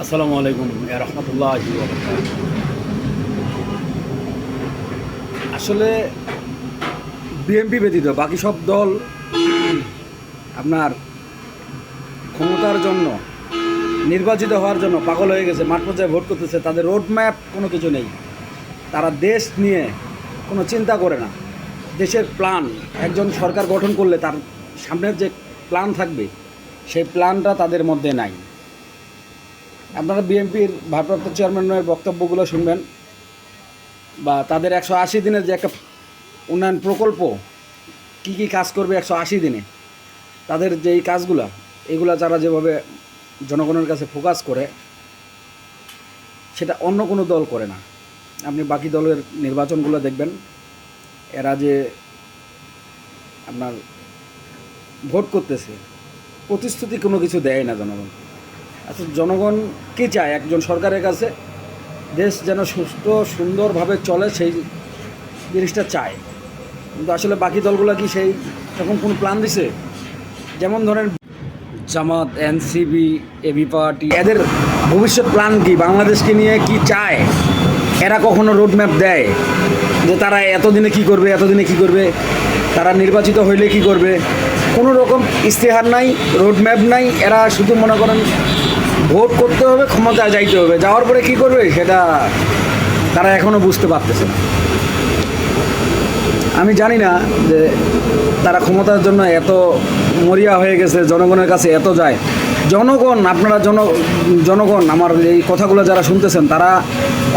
আসসালামু আলাইকুম রহমতুল্লাহি ওয়া বারাকাতুহু। আসলে বিএনপি ব্যতীত বাকি সব দল আপনার ক্ষমতার জন্য, নির্বাচিত হওয়ার জন্য পাগল হয়ে গেছে, মাঠ পর্যায়ে ভোট করতেছে। তাদের রোড ম্যাপ কোনো কিছু নেই। তারা দেশ নিয়ে কোনো চিন্তা করে না। দেশের প্ল্যান, একজন সরকার গঠন করলে তার সামনের যে প্ল্যান থাকবে সেই প্ল্যানটা তাদের মধ্যে নাই। আপনারা বিএনপির ভারপ্রাপ্ত চেয়ারম্যানের বক্তব্যগুলো শুনবেন, বা তাদের 180 দিনের যে একটা উন্নয়ন প্রকল্প, কি কি কাজ করবে 180 দিনে, তাদের যেই কাজগুলো, এগুলো যারা যেভাবে জনগণের কাছে ফোকাস করে, সেটা অন্য কোনো দল করে না। আপনি বাকি দলের নির্বাচনগুলো দেখবেন, এরা যে আপনার ভোট করতেছে, প্রতিশ্রুতি কোনো কিছু দেয় না জনগণ। আচ্ছা, জনগণ কী চায় একজন সরকারের কাছে? দেশ যেন সুস্থ সুন্দরভাবে চলে, সেই জিনিসটা চায়। কিন্তু আসলে বাকি দলগুলো কি সেই রকম কোনো প্ল্যান দিছে? যেমন ধরেন জামাত, এনসিপি, এবি পার্টি, এদের ভবিষ্যৎ প্ল্যান কি? বাংলাদেশকে নিয়ে কি চায়? এরা কখনো রোডম্যাপ দেয় যে তারা এতদিনে কি করবে, এতদিনে কি করবে, তারা নির্বাচিত হইলে কি করবে? কোনো রকম ইশতেহার নাই, রোডম্যাপ নাই। এরা শুধু মনে করেন ভোট করতে হবে, ক্ষমতায় যাইতে হবে, যাওয়ার পরে কি করবে সেটা তারা এখনও বুঝতে পারতেছে না। আমি জানি না যে তারা ক্ষমতার জন্য এত মরিয়া হয়ে গেছে, জনগণের কাছে এত যায়। জনগণ, আপনারা জনগণ আমার এই কথাগুলো যারা শুনতেছেন, তারা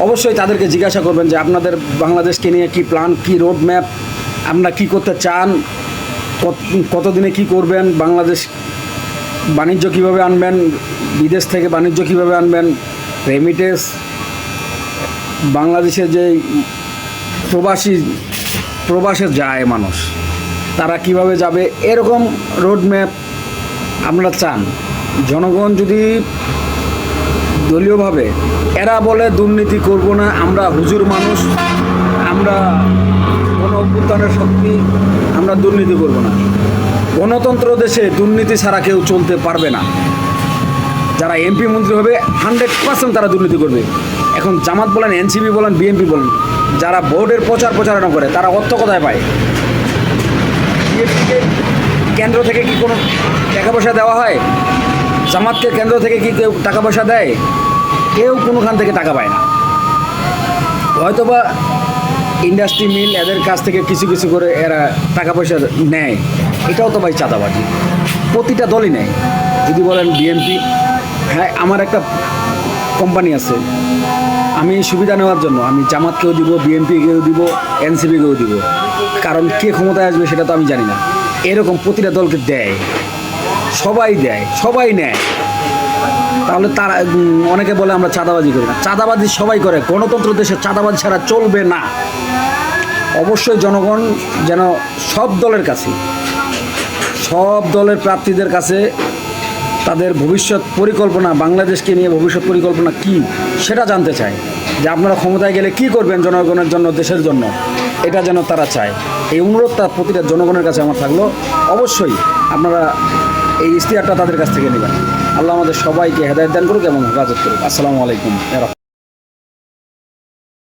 অবশ্যই তাদেরকে জিজ্ঞাসা করবেন যে আপনাদের বাংলাদেশকে নিয়ে কি প্ল্যান, কি রোড ম্যাপ, আপনারা কী করতে চান, কতদিনে কি করবেন, বাংলাদেশ বাণিজ্য কিভাবে আনবেন, বিদেশ থেকে বাণিজ্য কিভাবে আনবেন, রেমিটেন্স, বাংলাদেশে যে প্রবাসে যায় মানুষ, তারা কিভাবে যাবে, এরকম রোড ম্যাপ আপনারা চান। জনগণ যদি দলীয়ভাবে, এরা বলে দুর্নীতি করব না, আমরা হুজুর মানুষ, আমরা কোনো অভ্যুত্থানের শক্তি, আমরা দুর্নীতি করব না। গণতন্ত্র দেশে দুর্নীতি ছাড়া কেউ চলতে পারবে না। যারা এমপি মন্ত্রী হবে 100% তারা দুর্নীতি করবে। এখন জামাত বলেন, এনসিপি বলেন, বিএনপি বলেন, যারা ভোটের প্রচারণা করে, তারা অর্থ কোথায় পায়? বিএনপিকে কেন্দ্র থেকে কি কোনো টাকা পয়সা দেওয়া হয়? জামাতকে কেন্দ্র থেকে কি কেউ টাকা পয়সা দেয়? কেউ কোনোখান থেকে টাকা পায় না। হয়তোবা ইন্ডাস্ট্রি মিল, এদের কাছ থেকে কিছু কিছু করে এরা টাকা পয়সা নেয়। এটাও তো ভাই চাঁদাবাজি, প্রতিটা দলই নেয়। যদি বলেন বিএনপি, হ্যাঁ, আমার একটা কোম্পানি আছে, আমি সুবিধা নেওয়ার জন্য আমি জামাতকেও দিব, বিএনপিকেও দিব, এনসিপিকেও দিব, কারণ কে ক্ষমতায় আসবে সেটা তো আমি জানি না। এরকম প্রতিটা দলকে দেয়, সবাই দেয়, সবাই নেয়। তাহলে তারা, অনেকে বলে আমরা চাঁদাবাজি করি না, চাঁদাবাজি সবাই করে। গণতন্ত্র দেশে চাঁদাবাজি ছাড়া চলবে না। অবশ্যই জনগণ যেন সব দলের কাছে, সব দলের প্রার্থীদের কাছে তাদের ভবিষ্যৎ পরিকল্পনা, বাংলাদেশকে নিয়ে ভবিষ্যৎ পরিকল্পনা কি, সেটা জানতে চায়। যে আপনারা ক্ষমতায় গেলে কি করবেন জনগণের জন্য, দেশের জন্য, এটা যেন তারা চায়। এই অনুরোধটা প্রতিটা জনগণের কাছে আমার থাকলো। অবশ্যই আপনারা এই ইশতেহারটা তাদের কাছ থেকে নেবেন। আল্লাহ আমাদের সবাইকে হেদায়েত দান করুক এবং হেফাজত করুক। আসসালামু আলাইকুম।